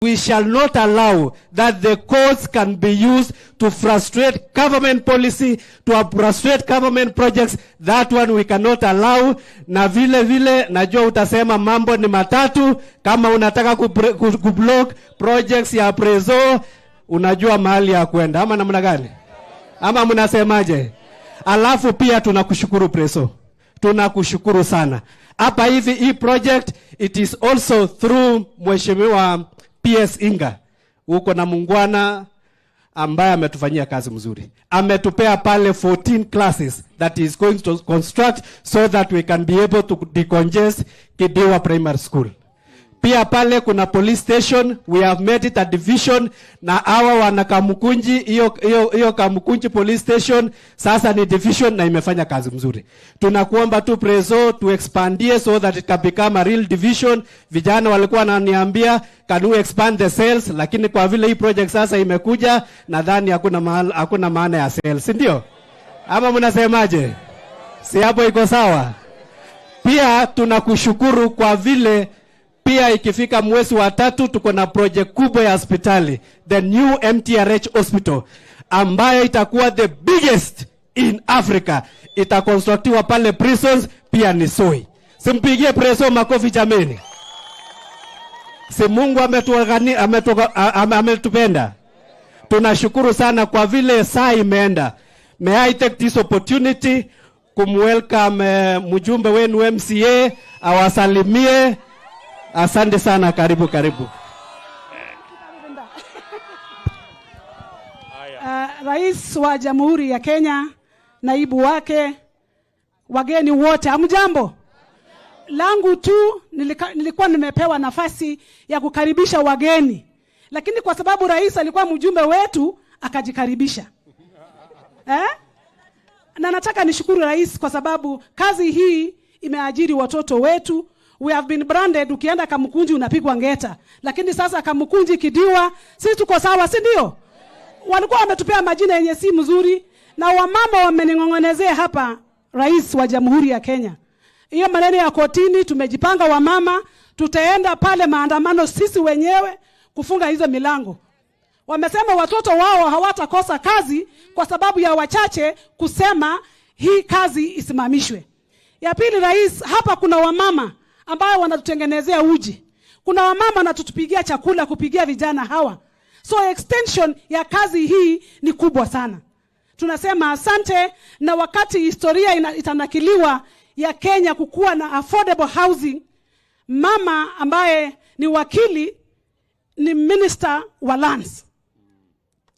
We shall not allow that the courts can be used to frustrate government policy, to frustrate government projects. That one we cannot allow. Na vile najua utasema mambo ni matatu. Kama unataka kublock projects ya Prezo, unajua mahali ya kwenda. Ama namna gani? Ama mnasemaje? Alafu pia tunakushukuru Prezo. Tunakushukuru sana. Hapa hivi hii project, it is also through Mheshimiwa PS Inga. Uko na mungwana ambaye ametufanyia kazi mzuri. Ametupea pale 14 classes that is going to construct so that we can be able to decongest Kidiwa Primary School. Pia pale kuna police station, we have made it a division, na hawa wana Kamukunji, hiyo Kamukunji police station sasa ni division na imefanya kazi mzuri. Tunakuomba tu Prezo to expandie so that it can become a real division. Vijana walikuwa wananiambia can we expand the cells, lakini kwa vile hii project sasa imekuja, nadhani hakuna maana ya cells, ndio? Ama mnasemaje? Si hapo iko sawa? Pia tunakushukuru kwa vile pia ikifika mwezi wa 3 tuko na project kubwa ya hospitali, the new MTRH hospital, ambayo itakuwa the biggest in Africa. Itakonstructiwa pale prisons, pia ni Soi. Simpigie Prezo makofi jameni. Si Mungu ametupenda. Tunashukuru sana kwa vile saa imeenda. May I take this opportunity kumwelcome mjumbe wenu MCA, awasalimie. Asante sana, karibu. Rais wa Jamhuri ya Kenya, naibu wake, wageni wote, hamjambo? Langu tu nilikuwa nimepewa nafasi ya kukaribisha wageni, lakini kwa sababu rais alikuwa mjumbe wetu akajikaribisha. Na nataka nishukuru rais kwa sababu kazi hii imeajiri watoto wetu. We have been branded, ukienda Kamukunji unapigwa ngeta. Lakini sasa Kamukunji, Kidiwa, sisi tuko sawa, si ndio? Walikuwa wametupea majina yenye si mzuri, na wamama wameningongonezea hapa rais wa Jamhuri ya Kenya. Hiyo maneno ya kotini, tumejipanga wamama, tutaenda pale maandamano sisi wenyewe kufunga hizo milango. Wamesema watoto wao hawatakosa kazi kwa sababu ya wachache kusema hii kazi isimamishwe. Ya pili rais, hapa kuna wamama ambao wanatutengenezea uji. Kuna wamama wanatupigia chakula kupigia vijana hawa. So extension ya kazi hii ni kubwa sana. Tunasema asante, na wakati historia itanakiliwa ya Kenya kukuwa na affordable housing, mama ambaye ni wakili ni minister wa lands.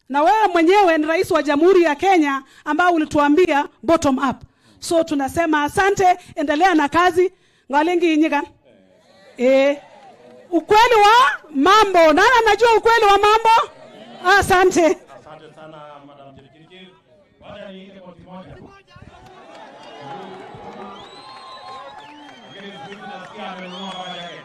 Na wewe mwenyewe ni rais wa Jamhuri ya Kenya ambao ulituambia bottom up. So tunasema asante, endelea na kazi. Ngalengi inyigan. Ukweli wa mambo. Nani anajua ukweli wa mambo? Asante. Asante sana Madam Chirchir. Baada ni ile koti moja. Ngine nasikia amenunua baada yake.